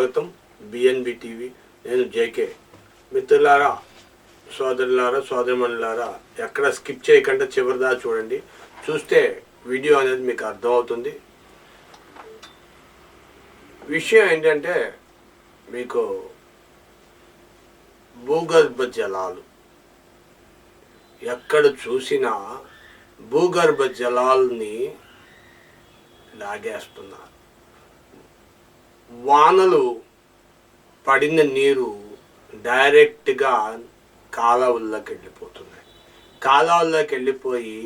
స్వాగతం. BNB TV. నేను JK. మిత్రులారా, సోదరులారా, సోదరిమణులారా, ఎక్కడ స్కిప్ చేయకుండా చివరిదా చూడండి. చూస్తే వీడియో అనేది మీకు అర్థమవుతుంది. విషయం ఏంటంటే, మీకు భూగర్భ జలాలు ఎక్కడ చూసినా భూగర్భ జలాల్ని లాగేస్తున్నారు. వానలు పడిన నీరు డైరెక్ట్గా కాలువల్లోకి వెళ్ళిపోతున్నాయి. కాలువల్లోకి వెళ్ళిపోయి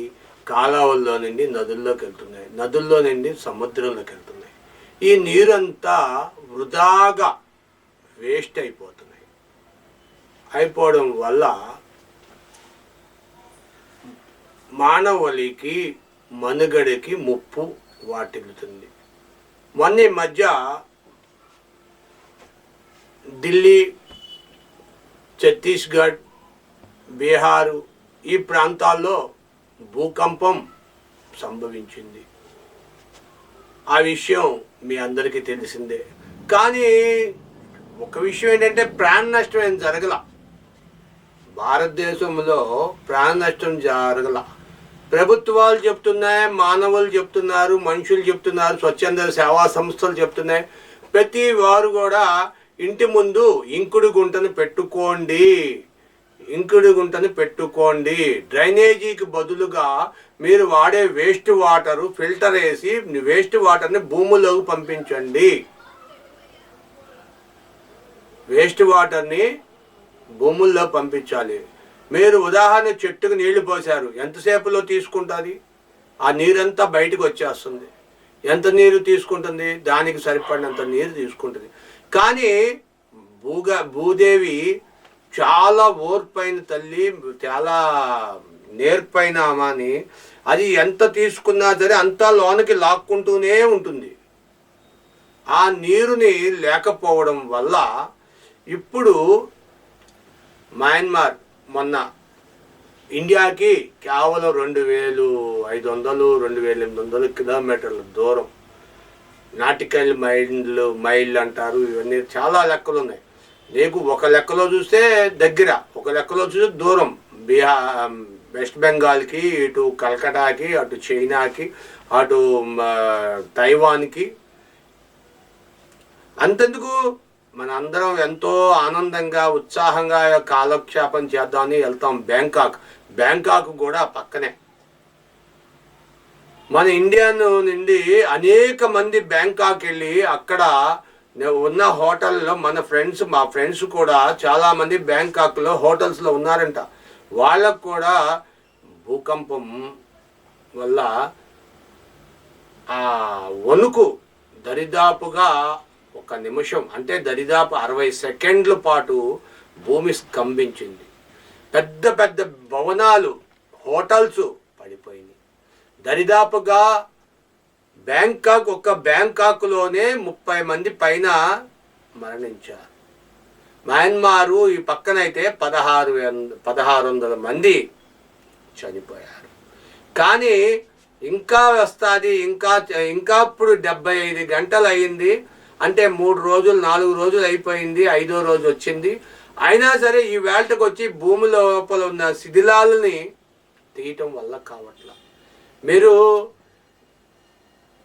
కాలువల్లో నుండి నదుల్లోకి వెళ్తున్నాయి. నదుల్లో నుండి సముద్రంలోకి వెళ్తున్నాయి. ఈ నీరంతా వృధాగా వేస్ట్ అయిపోవడం వల్ల మానవులకి మనుగడకి ముప్పు వాటిల్లుతుంది. మొన్న ఈ మధ్య ఢిల్లీ, ఛత్తీస్గఢ్, బీహారు ఈ ప్రాంతాల్లో భూకంపం సంభవించింది. ఆ విషయం మీ అందరికీ తెలిసిందే. కానీ ఒక విషయం ఏంటంటే, ప్రాణ నష్టం ఏం జరగల. భారతదేశంలో ప్రాణ నష్టం జరగల. ప్రభుత్వాలు చెప్తున్నాయి, మానవులు చెప్తున్నారు, మనుషులు చెప్తున్నారు, స్వచ్ఛంద సేవా సంస్థలు చెప్తున్నాయి. ప్రతి వారు కూడా ఇంటి ముందు ఇంకుడు గుంటను పెట్టుకోండి. డ్రైనేజీకి బదులుగా మీరు వాడే వేస్ట్ వాటరు ఫిల్టర్ వేసి వేస్ట్ వాటర్ని భూముల్లోకి పంపించండి. వేస్ట్ వాటర్ని భూముల్లో పంపించాలి. మీరు ఉదాహరణ చెట్టుకు నీళ్లు పోసారు, ఎంతసేపులో తీసుకుంటుంది? ఆ నీరంతా బయటకు వచ్చేస్తుంది. ఎంత నీరు తీసుకుంటుంది? దానికి సరిపడినంత నీరు తీసుకుంటుంది. కానీ భూదేవి చాలా ఓర్పైన తల్లి, చాలా నేర్పైన అమ్మని. అది ఎంత తీసుకున్నా సరే అంతా లోనికి లాక్కుంటూనే ఉంటుంది. ఆ నీరుని లేకపోవడం వల్ల ఇప్పుడు మయన్మార్ మొన్న ఇండియాకి కేవలం 2500 2800 కిలోమీటర్ల దూరం, నాటికల్ మైళ్ళు అంటారు. ఇవన్నీ చాలా లెక్కలు ఉన్నాయి. నీకు ఒక లెక్కలో చూస్తే దగ్గర, ఒక లెక్కలో చూస్తే దూరం. వెస్ట్ బెంగాల్కి, ఇటు కలకటాకి, అటు చైనాకి, అటు తైవాన్కి. అంతెందుకు, మన అందరం ఎంతో ఆనందంగా ఉత్సాహంగా కాలక్షేపం చేద్దామని వెళ్తాం బ్యాంకాక్ కూడా పక్కనే. మన ఇండియా నుండి అనేక మంది బ్యాంకాక్ వెళ్ళి అక్కడ ఉన్న హోటల్లో మా ఫ్రెండ్స్ కూడా చాలామంది బ్యాంకాక్లో హోటల్స్లో ఉన్నారంట. వాళ్ళకు కూడా భూకంపం వల్ల ఆ వణుకు దరిదాపుగా ఒక నిమిషం, అంటే దరిదాపు 60 సెకండ్ల పాటు భూమి స్కంభించింది. పెద్ద పెద్ద భవనాలు, హోటల్స్ పడిపోయినాయి. దరిదాపుగా బ్యాంకాక్లోనే 30 మంది పైన మరణించారు. మయన్మారు ఈ పక్కనైతే 1600 మంది చనిపోయారు. కానీ ఇంకా వస్తుంది, ఇంకా ఇప్పుడు 75 గంటలు అయింది. అంటే 3 రోజులు 4 రోజులు అయిపోయింది, 5వ రోజు వచ్చింది. అయినా సరే ఈ వేళకు వచ్చి భూమి లోపల ఉన్న శిథిలాలని తీయటం వల్ల కావట్లా. మీరు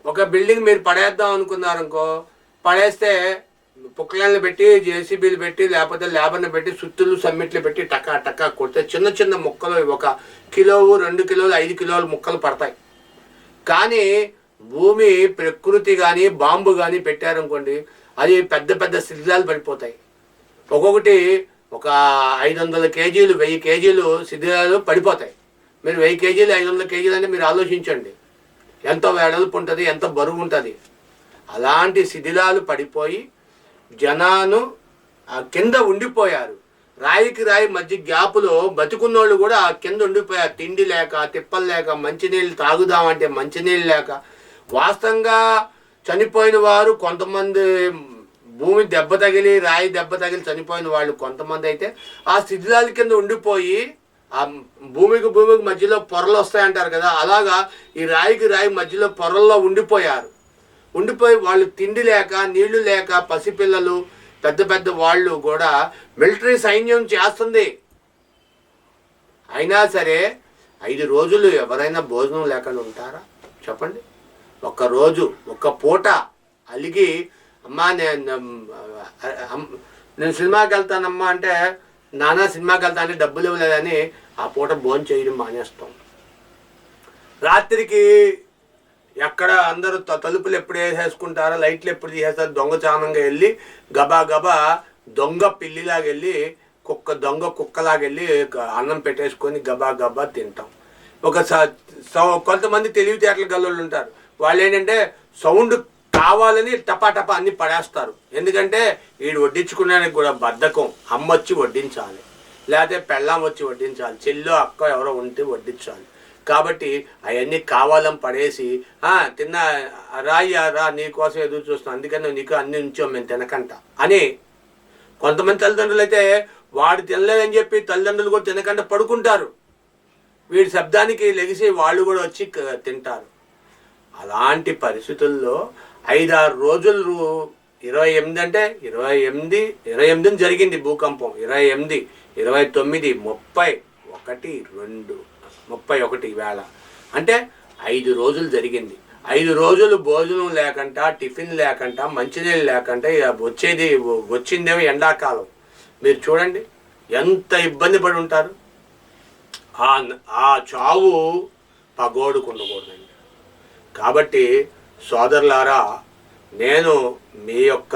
ఒక బిల్డింగ్ మీరు పడేద్దాం అనుకున్నారనుకో, పడేస్తే పుక్లైన్లు పెట్టి, జేసీబీలు పెట్టి, లేకపోతే లేబర్ని పెట్టి, సుత్తులు సమ్మిట్లు పెట్టి టకా కొడితే చిన్న చిన్న ముక్కలు 1 కిలో 2 కిలోలు 5 కిలోల ముక్కలు పడతాయి. కానీ భూమి, ప్రకృతి కానీ బాంబు కానీ పెట్టారనుకోండి, అది పెద్ద పెద్ద శిథిలాలు పడిపోతాయి. ఒక్కొక్కటి ఒక 500 కేజీలు 1000 కేజీలు శిథిలాలు పడిపోతాయి. మీరు 1000 కేజీలు 500 కేజీలు అంటే మీరు ఆలోచించండి, ఎంత వెడల్పు ఉంటుంది, ఎంత బరువు ఉంటుంది. అలాంటి శిథిలాలు పడిపోయి జనాలు కింద ఉండిపోయారు. రాయికి రాయి మధ్య గ్యాపులో బతుకున్నోళ్ళు కూడా కింద ఉండిపోయారు. తిండి లేక, తిప్పలు లేక, మంచినీళ్ళు తాగుదామంటే మంచినీళ్ళు లేక. వాస్తవంగా చనిపోయిన వారు కొంతమంది భూమి దెబ్బ తగిలి, రాయి దెబ్బ తగిలి చనిపోయిన వాళ్ళు కొంతమంది అయితే ఆ శిథిలాల కింద ఉండిపోయి, ఆ భూమికి మధ్యలో పొరలు వస్తాయంటారు కదా, అలాగా ఈ రాయికి రాయి మధ్యలో పొరల్లో ఉండిపోయారు. ఉండిపోయి వాళ్ళు తిండి లేక నీళ్లు లేక పసిపిల్లలు పెద్ద పెద్ద వాళ్ళు కూడా మిలిటరీ సైన్యం చేస్తుంది. అయినా సరే 5 రోజులు ఎవరైనా భోజనం లేకుండా ఉంటారా చెప్పండి? ఒక్కరోజు ఒక్క పూట అలిగి అమ్మా నేను సినిమాకి వెళ్తానమ్మా అంటే నానా సినిమాకి వెళ్తా అంటే డబ్బులు ఇవ్వలేదని ఆ పూట భోజనం చేయడం మానేస్తాం. రాత్రికి ఎక్కడ అందరూ తలుపులు ఎప్పుడు వేసేసుకుంటారో, లైట్లు ఎప్పుడు తీసేస్తారు, దొంగచానంగా వెళ్ళి గబా గబా దొంగ పిల్లిలాగా వెళ్ళి దొంగ కుక్కలాగా వెళ్ళి అన్నం పెట్టేసుకొని గబా గబా తింటాం. కొంతమంది తెలివితేటలు గల్లోళ్ళు ఉంటారు. వాళ్ళు ఏంటంటే సౌండ్ కావాలని టపా టపా అన్ని పడేస్తారు. ఎందుకంటే వీడు వడ్డించుకునేందుకు కూడా బద్ధకం. అమ్మ వచ్చి వడ్డించాలి, లేకపోతే పెళ్ళాం వచ్చి వడ్డించాలి, చెల్లో అక్క ఎవరో ఉంటే వడ్డించాలి. కాబట్టి అవన్నీ కావాలని పడేసి తిన్న రా నీకోసం ఎదురు చూస్తున్నాం, అందుకని నీకు అన్ని ఉంచాం మేము తినకంట అని. కొంతమంది తల్లిదండ్రులు అయితే వాడు తినలేదని చెప్పి తల్లిదండ్రులు కూడా తినకుండా పడుకుంటారు. వీడి శబ్దానికి లెగిసి వాళ్ళు కూడా వచ్చి తింటారు. అలాంటి పరిస్థితుల్లో 5-6 రోజులు 28 అంటే 28 జరిగింది భూకంపం. 28, 29, 30, 1, 2, 31 వేళ అంటే 5 రోజులు జరిగింది. 5 రోజులు భోజనం లేకుండా, టిఫిన్ లేకుండా, మంచినీళ్ళు లేకుండా వచ్చిందేమో ఎండాకాలం. మీరు చూడండి ఎంత ఇబ్బంది పడి ఉంటారు. ఆ చావు పగోడుకు ఉండకూడదండి. కాబట్టి సోదరులారా, నేను మీ యొక్క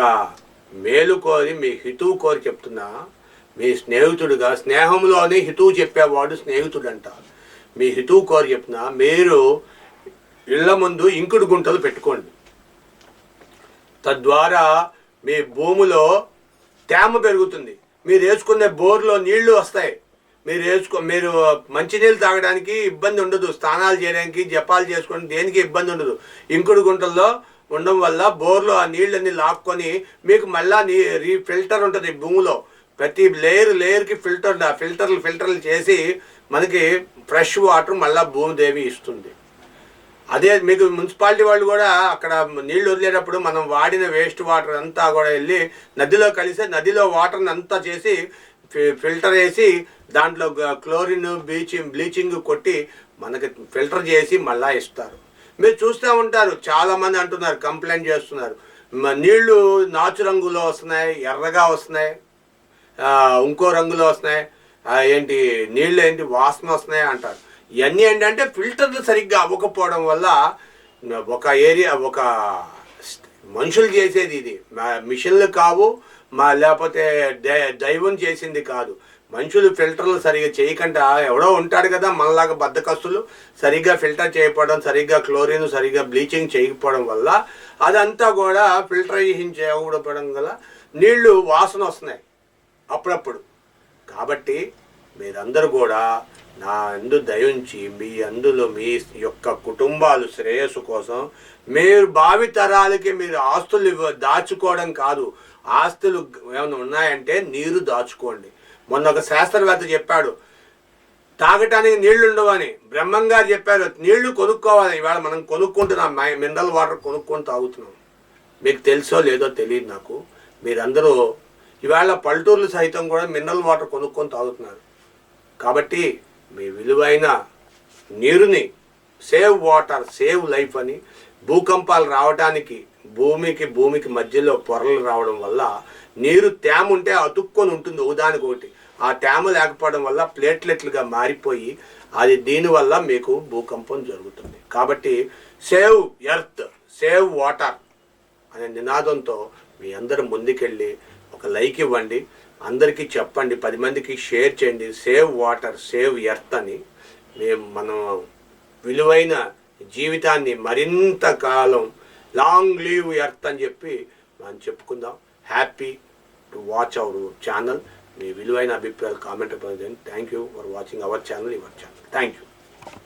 మేలు కోరి మీ హితువు కోరి చెప్తున్నా. మీ స్నేహితుడుగా, స్నేహంలోని హితువు చెప్పేవాడు స్నేహితుడు అంట. మీ హితువు కోరి చెప్తున్నా, మీరు ఇళ్ల ముందు ఇంకుడు గుంటలు పెట్టుకోండి. తద్వారా మీ భూమిలో తేమ పెరుగుతుంది. మీరు వేసుకునే బోర్లో నీళ్లు వస్తాయి. మీరు మంచినీళ్ళు తాగడానికి ఇబ్బంది ఉండదు, స్నానాలు చేయడానికి, జపాలు చేసుకోవడానికి దేనికి ఇబ్బంది ఉండదు. ఇంకుడు గుంటల్లో ఉండడం వల్ల బోర్లో ఆ నీళ్ళన్నీ లాక్కొని మీకు మళ్ళీ ఫిల్టర్ ఉంటుంది భూమిలో. ప్రతి లేయర్కి ఫిల్టర్లు చేసి మనకి ఫ్రెష్ వాటర్ మళ్ళీ భూమిదేవి ఇస్తుంది. అదే మీకు మున్సిపాలిటీ వాళ్ళు కూడా అక్కడ నీళ్లు వదిలేటప్పుడు మనం వాడిన వేస్ట్ వాటర్ అంతా కూడా వెళ్ళి నదిలో కలిసి నదిలో వాటర్ని అంతా చేసి ఫిల్టర్ వేసి దాంట్లో క్లోరిన్ బ్లీచింగ్ కొట్టి మనకి ఫిల్టర్ చేసి మళ్ళా ఇస్తారు. మీరు చూస్తూ ఉంటారు, చాలామంది అంటున్నారు, కంప్లైంట్ చేస్తున్నారు, నీళ్లు నాచు రంగులో వస్తున్నాయి, ఎర్రగా వస్తున్నాయి, ఇంకో రంగులో వస్తున్నాయి, నీళ్ళు వాసన వస్తున్నాయి అంటారు. ఇవన్నీ ఏంటంటే ఫిల్టర్లు సరిగ్గా అవ్వకపోవడం వల్ల ఒక మనుషులు చేసేది ఇది, మిషన్లు కావు, లేకపోతే దైవం చేసింది కాదు. మనుషులు ఫిల్టర్లు సరిగ్గా చేయకుండా ఎవడో ఉంటాడు కదా మనలాగా బద్దకస్తులు, సరిగ్గా ఫిల్టర్ చేయకపోవడం, సరిగ్గా క్లోరిన్ సరిగ్గా బ్లీచింగ్ చేయకపోవడం వల్ల అదంతా కూడా ఫిల్టరైజేషన్ చేయకపోవడం వల్ల నీళ్లు వాసన వస్తున్నాయి అప్పుడప్పుడు. కాబట్టి మీరందరూ కూడా నా అందు దయించి మీ యొక్క కుటుంబాలు శ్రేయస్సు కోసం మీరు భావితరాలకి మీరు ఆస్తులు దాచుకోవడం కాదు. ఆస్తులు ఏమైనా ఉన్నాయంటే నీరు దాచుకోండి. మొన్న ఒక శాస్త్రవేత్త చెప్పాడు, తాగటానికి నీళ్లు ఉండవని. బ్రహ్మంగారు చెప్పారు, నీళ్లు కొనుక్కోవాలి. ఇవాళ మనం కొనుక్కుంటున్నాం, మినరల్ వాటర్ కొనుక్కొని తాగుతున్నాం. మీకు తెలుసో లేదో తెలియదు నాకు. మీరందరూ ఇవాళ పల్లెటూర్లు సైతం కూడా మినరల్ వాటర్ కొనుక్కొని తాగుతున్నారు. కాబట్టి మీ విలువైన నీరుని సేవ్ వాటర్ సేవ్ లైఫ్ అని, భూకంపాలు రావడానికి భూమికి మధ్యలో పొరలు రావడం వల్ల నీరు తేమ ఉంటే అతుక్కొని ఉంటుంది ఒకదానికొకటి. ఆ తేమ లేకపోవడం వల్ల ప్లేట్లెట్లుగా మారిపోయి దీనివల్ల మీకు భూకంపం జరుగుతుంది. కాబట్టి సేవ్ ఎర్త్ సేవ్ వాటర్ అనే నినాదంతో మీ అందరూ ముందుకెళ్ళి ఒక లైక్ ఇవ్వండి, అందరికీ చెప్పండి, 10 మందికి షేర్ చేయండి. సేవ్ వాటర్ సేవ్ ఎర్త్ అని మనం విలువైన జీవితాన్ని మరింత కాలం లాంగ్ లీవ్ ఎర్త్ అని చెప్పి మనం చెప్పుకుందాం. Happy to watch our channel. మీ విలువైన అభిప్రాయాలు కామెంట్ చేయండి. Thank you for watching our channel. Thank you.